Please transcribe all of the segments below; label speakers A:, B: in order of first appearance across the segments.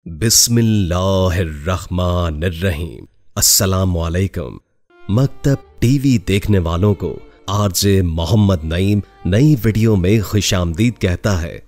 A: बिस्मिल्लाहिर्रहमानिर्रहीम। अस्सलामुअलैकुम। मकतब टीवी देखने वालों को आरजे मोहम्मद नईम नई वीडियो में खुशामदीद कहता है।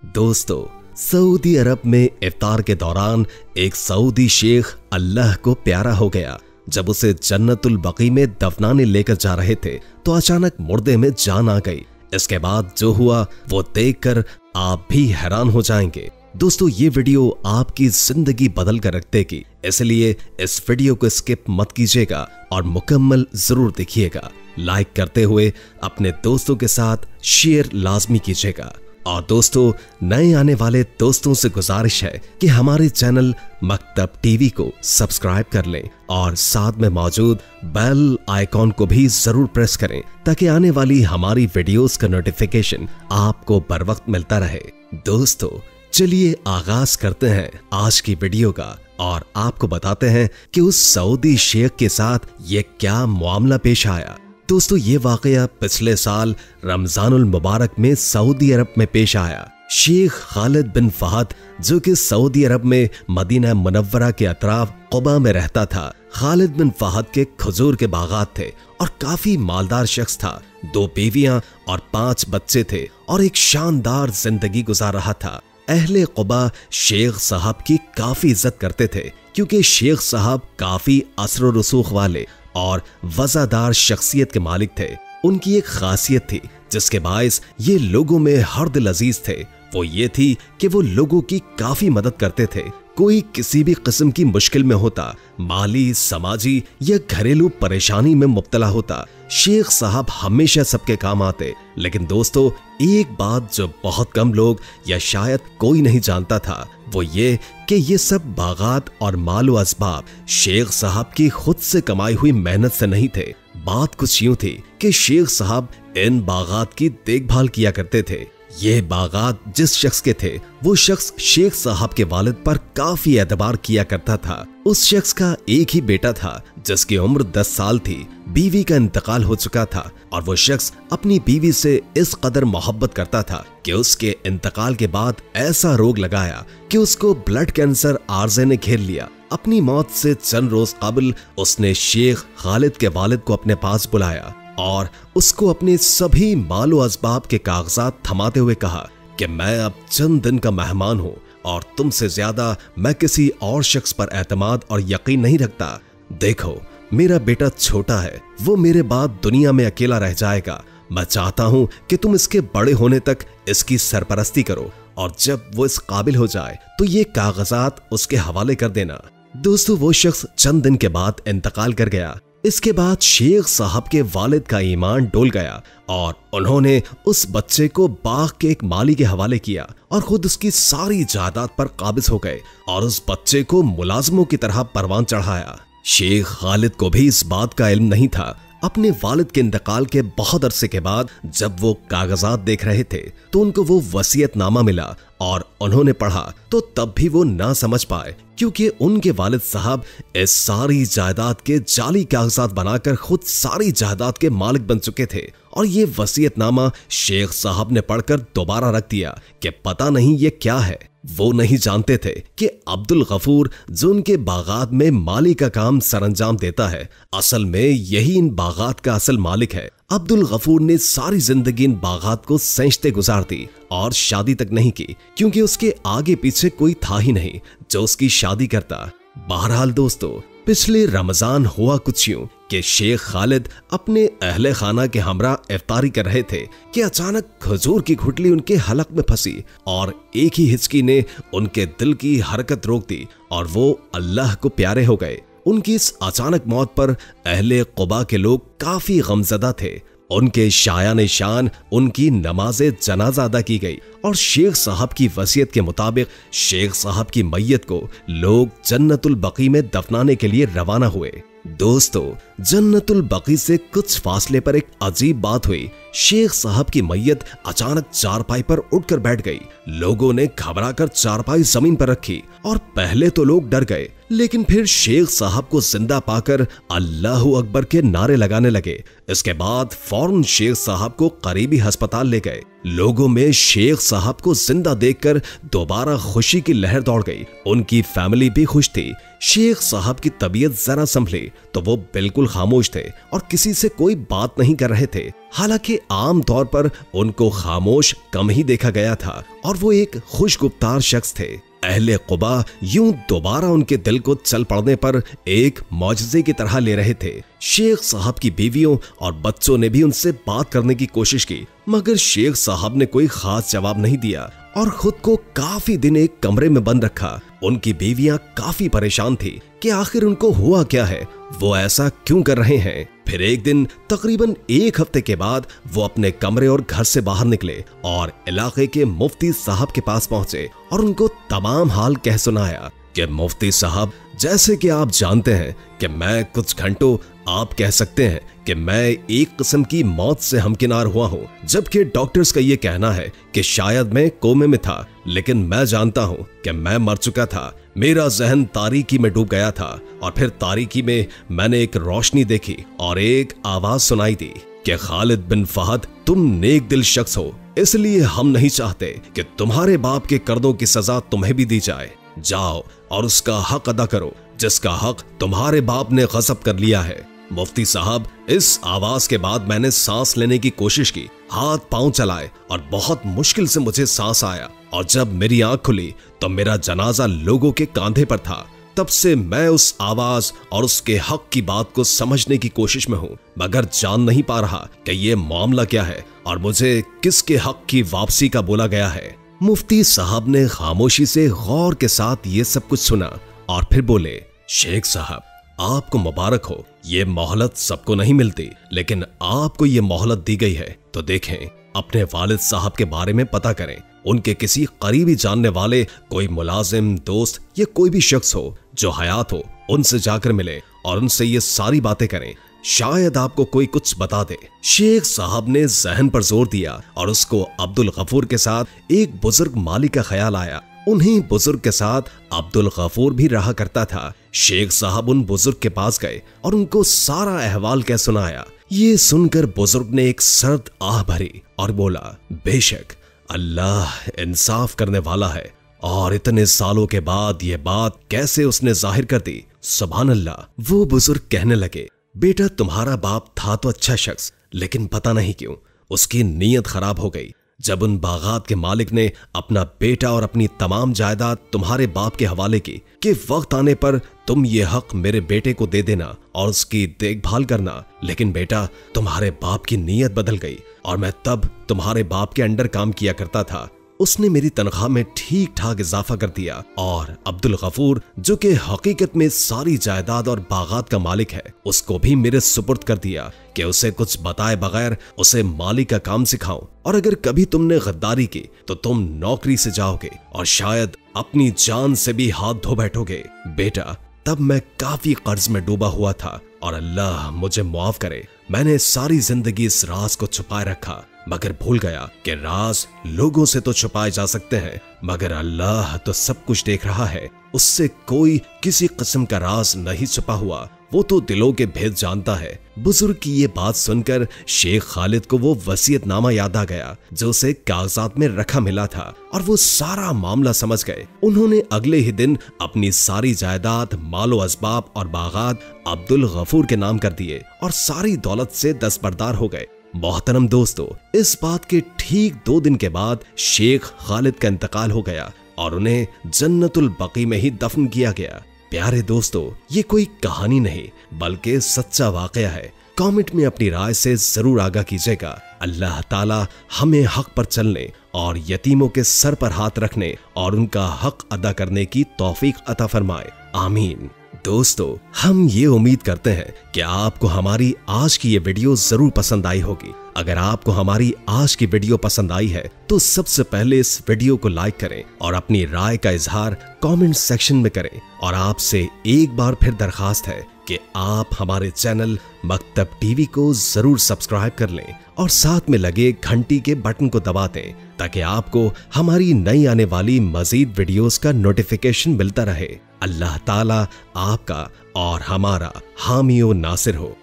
A: दोस्तों, सऊदी अरब में इफ्तार के दौरान एक सऊदी शेख अल्लाह को प्यारा हो गया। जब उसे जन्नतुल बकी में दफनाने लेकर जा रहे थे तो अचानक मुर्दे में जान आ गई। इसके बाद जो हुआ वो देखकर आप भी हैरान हो जाएंगे। दोस्तों, ये वीडियो आपकी जिंदगी बदल कर रख देगी, इसलिए इस वीडियो को स्किप मत कीजिएगा और मुकम्मल जरूर देखिएगा। लाइक करते हुए अपने दोस्तों के साथ शेयर लाजमी कीजिएगा। और दोस्तों, नए आने वाले दोस्तों से गुजारिश है कि हमारे चैनल मकतब टीवी को सब्सक्राइब कर लें और साथ में मौजूद बेल आइकॉन को भी जरूर प्रेस करें ताकि आने वाली हमारी वीडियोस का नोटिफिकेशन आपको बर वक्त मिलता रहे। दोस्तों, चलिए आगाज करते हैं आज की वीडियो का और आपको बताते हैं कि उस सऊदी शेख के साथ ये क्या मामला पेश आया। दोस्तों, ये वाकया पिछले साल रमजानुल मुबारक में सऊदी अरब में पेश आया। शेख खालिद बिन फहद, जो कि सऊदी अरब में मदीना मुनव्वरा के अतराफ क़ुबा में रहता था। खालिद बिन फहद के खजूर के बागात थे और काफी मालदार शख्स था। 2 बीवियां और 5 बच्चे थे और एक शानदार जिंदगी गुजार रहा था। अहले क़ुबा शेख साहब की काफी इज्जत करते थे क्योंकि शेख साहब काफी असर व रसूख वाले और वज़ादार शख्सियत के मालिक थे। उनकी एक खासियत थी जिसके बायस ये लोगों में हर दिल अजीज थे। वो ये थी कि वो लोगों की काफी मदद करते थे। कोई किसी भी किस्म की मुश्किल में होता, माली, समाजी या घरेलू परेशानी में मुब्तला होता, शेख साहब हमेशा सबके काम आते। लेकिन दोस्तों, एक बात जो बहुत कम लोग या शायद कोई नहीं जानता था वो ये कि ये सब बागात और मालो असबाब शेख साहब की खुद से कमाई हुई मेहनत से नहीं थे। बात कुछ यूं थी कि शेख साहब इन बागात की देखभाल किया करते थे। ये बागात जिस शख्स के थे वो शख्स शेख साहब के वालिद पर काफी एतबार किया करता था। उस शख्स का एक ही बेटा था जिसकी उम्र 10 साल थी। बीवी का इंतकाल हो चुका था और वो शख्स अपनी बीवी से इस कदर मोहब्बत करता था कि उसके इंतकाल के बाद ऐसा रोग लगाया कि उसको ब्लड कैंसर आर्जे ने घेर लिया। अपनी मौत से चंद रोज कबल उसने शेख खालिद के वालिद को अपने पास बुलाया और उसको अपने सभी मालो असबाब के कागजात थमाते हुए कहा कि मैं अब चंद दिन का मेहमान हूँ और तुमसे ज्यादा मैं किसी और शख्स पर एतमाद और यकीन नहीं रखता। देखो, मेरा बेटा छोटा है, वो मेरे बाद दुनिया में अकेला रह जाएगा। मैं चाहता हूँ कि तुम इसके बड़े होने तक इसकी सरपरस्ती करो और जब वो इस काबिल हो जाए तो ये कागजात उसके हवाले कर देना। दोस्तों, वो शख्स चंद दिन के बाद इंतकाल कर गया। इसके बाद शेख साहब के वालिद का ईमान डोल गया और उन्होंने उस बच्चे को बाग के एक माली के हवाले किया और खुद उसकी सारी जायदाद पर काबिज हो गए और उस बच्चे को मुलाजमों की तरह परवान चढ़ाया। शेख खालिद को भी इस बात का इल्म नहीं था। अपने वालिद के इंतकाल के बहुत अरसे के बाद जब वो कागजात देख रहे थे तो उनको वो वसीयतनामा मिला और उन्होंने पढ़ा तो तब भी वो ना समझ पाए क्योंकि उनके वालिद साहब इस सारी जायदाद के जाली कागजात बनाकर खुद सारी जायदाद के मालिक बन चुके थे। और ये वसीयतनामा शेख साहब ने पढ़कर दोबारा रख दिया कि पता नहीं ये क्या है। वो नहीं जानते थे कि अब्दुल गफूर, जो उनके बागात में माली का काम सरंजाम देता है, असल में यही इन बागात का असल मालिक है। अब्दुल गफूर ने सारी जिंदगी इन बागात को सेंचते गुजार दी और शादी तक नहीं की क्योंकि उसके आगे पीछे कोई था ही नहीं जो उसकी शादी करता। बहरहाल दोस्तों, पिछले रमजान हुआ कुछ यूं कि शेख खालिद अपने अहले खाना के हमरा इफ्तारी कर रहे थे कि अचानक खजूर की गुठली उनके हलक में फंसी और एक ही हिचकी ने उनके दिल की हरकत रोक दी और वो अल्लाह को प्यारे हो गए। उनकी इस अचानक मौत पर अहले क़ुबा के लोग काफी गमज़दा थे। उनके शायान शान उनकी नमाज़े जनाजा अदा की गई और शेख साहब की वसीयत के मुताबिक शेख साहब की मैयत को लोग जन्नतुल बकी में दफनाने के लिए रवाना हुए। दोस्तों, जन्नतुल बकी से कुछ फासले पर एक अजीब बात हुई। शेख साहब की मैयत अचानक चारपाई पर उठकर बैठ गई। लोगों ने घबराकर चारपाई जमीन पर रखी और पहले तो लोग डर गए लेकिन फिर शेख साहब को जिंदा पाकर अल्लाहू अकबर के नारे लगाने लगे। इसके बाद फौरन शेख साहब को करीबी अस्पताल ले गए। लोगों में शेख साहब को जिंदा देखकर दोबारा खुशी की लहर दौड़ गई। उनकी फैमिली भी खुश थी। शेख साहब की तबीयत जरा संभली तो वो बिल्कुल खामोश थे और किसी से कोई बात नहीं कर रहे थे। हालांकि आम तौर पर उनको खामोश कम ही देखा गया था और वो एक खुशगुफ्तार शख्स थे। अहले कुबा यूं दोबारा उनके दिल को चल पड़ने पर एक मौजज़े की तरह ले रहे थे। शेख साहब की बीवियों और बच्चों ने भी उनसे बात करने की कोशिश की, मगर शेख साहब ने कोई खास जवाब नहीं दिया और खुद को काफी दिन एक कमरे में बंद रखा। उनकी बीवियां काफी परेशान थी कि आखिर उनको हुआ क्या है, वो ऐसा क्यों कर रहे हैं। फिर एक दिन तकरीबन एक हफ्ते के बाद वो अपने कमरे और घर से बाहर निकले और इलाके के मुफ्ती साहब के पास पहुंचे और उनको तमाम हाल कह सुनाया कि मुफ्ती साहब, जैसे कि आप जानते हैं कि मैं कुछ घंटों, आप कह सकते हैं कि मैं एक किस्म की मौत से हमकिनार हुआ हूँ, जबकि डॉक्टर्स का ये कहना है कि शायद मैं कोमे में था, लेकिन मैं जानता हूँ कि मैं मर चुका था। मेरा जहन तारीकी में डूब गया था और फिर तारीकी में मैंने एक रोशनी देखी और एक आवाज सुनाई दी कि खालिद बिन फहद, तुम नेक दिल शख्स हो, इसलिए हम नहीं चाहते कि तुम्हारे बाप के कर्दों की सजा तुम्हें भी दी जाए। जाओ और उसका हक अदा करो जिसका हक तुम्हारे बाप ने गज़ब कर लिया है। मुफ्ती साहब, इस आवाज के बाद मैंने सांस लेने की कोशिश की, हाथ पांव चलाए और बहुत मुश्किल से मुझे सांस आया और जब मेरी आंख खुली तो मेरा जनाजा लोगों के कांधे पर था। तब से मैं उस आवाज और उसके हक की बात को समझने की कोशिश में हूँ, मगर जान नहीं पा रहा कि ये मामला क्या है और मुझे किसके हक की वापसी का बोला गया है। मुफ्ती साहब ने खामोशी से गौर के साथ ये सब कुछ सुना और फिर बोले, शेख साहब, आपको मुबारक हो। ये मोहलत सबको नहीं मिलती, लेकिन आपको ये मोहलत दी गई है तो देखें, अपने वालिद साहब के बारे में पता करें। उनके किसी करीबी जानने वाले, कोई मुलाजिम, दोस्त या कोई भी शख्स हो जो हयात हो, उनसे जाकर मिले और उनसे ये सारी बातें करें। शायद आपको कोई कुछ बता दे। शेख साहब ने जहन पर जोर दिया और उसको अब्दुल गफूर के साथ एक बुजुर्ग माली का ख्याल आया। उन्हीं बुजुर्ग के साथ अब्दुल गफूर भी रहा करता था। शेख साहब उन बुजुर्ग के पास गए और उनको सारा अहवाल कह सुनाया। ये सुनकर बुजुर्ग ने एक सर्द आह भरी और बोला, बेशक अल्लाह इंसाफ करने वाला है, और इतने सालों के बाद ये बात कैसे उसने जाहिर कर दी, सुभान अल्लाह। वो बुजुर्ग कहने लगे, बेटा, तुम्हारा बाप था तो अच्छा शख्स, लेकिन पता नहीं क्यों उसकी नीयत खराब हो गई। जब उन बागात के मालिक ने अपना बेटा और अपनी तमाम जायदाद तुम्हारे बाप के हवाले की कि वक्त आने पर तुम ये हक मेरे बेटे को दे देना और उसकी देखभाल करना, लेकिन बेटा, तुम्हारे बाप की नीयत बदल गई और मैं तब तुम्हारे बाप के अंडर काम किया करता था। उसने मेरी तनख्वाह में ठीक ठाक इजाफा कर दिया और अब्दुल गफूर, जो कि हकीकत में सारी जायदाद और बागात का मालिक है, उसको भी मेरे सुपुर्द कर दिया कि उसे कुछ बताए बगैर उसे माली का काम सिखाऊं, और अगर कभी तुमने गद्दारी की तो तुम नौकरी से जाओगे और शायद अपनी जान से भी हाथ धो बैठोगे। बेटा, तब मैं काफी कर्ज में डूबा हुआ था और अल्लाह मुझे मुआफ करे, मैंने सारी जिंदगी इस राज को छुपाए रखा, मगर भूल गया कि राज लोगों से तो छुपाए जा सकते हैं, मगर अल्लाह तो सब कुछ देख रहा है। उससे कोई किसी किस्म का राज नहीं छुपा हुआ, वो तो दिलों के भेद जानता है। बुजुर्ग की ये बात सुनकर शेख खालिद को वो वसीयतनामा याद आ गया जो उसे कागजात में रखा मिला था और वो सारा मामला समझ गए। उन्होंने अगले ही दिन अपनी सारी जायदाद, मालो असबाब और बागात अब्दुल गफूर के नाम कर दिए और सारी दौलत से दस्तबरदार हो गए। मोहतरम दोस्तों, इस बात के ठीक 2 दिन के बाद शेख खालिद का इंतकाल हो गया और उन्हें जन्नतुल बकी में ही दफन किया गया। प्यारे दोस्तों, ये कोई कहानी नहीं बल्कि सच्चा वाकया है। कमेंट में अपनी राय से जरूर आगाह कीजिएगा। अल्लाह ताला हमें हक पर चलने और यतीमों के सर पर हाथ रखने और उनका हक अदा करने की तौफीक अता फरमाए, आमीन। दोस्तों, हम ये उम्मीद करते हैं कि आपको हमारी आज की ये वीडियो जरूर पसंद आई होगी। अगर आपको हमारी आज की वीडियो पसंद आई है तो सबसे पहले इस वीडियो को लाइक करें और अपनी राय का इजहार कमेंट सेक्शन में करें। और आपसे एक बार फिर दरखास्त है कि आप हमारे चैनल मकतब टीवी को जरूर सब्सक्राइब कर लें और साथ में लगे घंटी के बटन को दबा दें ताकि आपको हमारी नई आने वाली मजीद वीडियोस का नोटिफिकेशन मिलता रहे। अल्लाह ताला आपका और हमारा हामी व नासिर हो।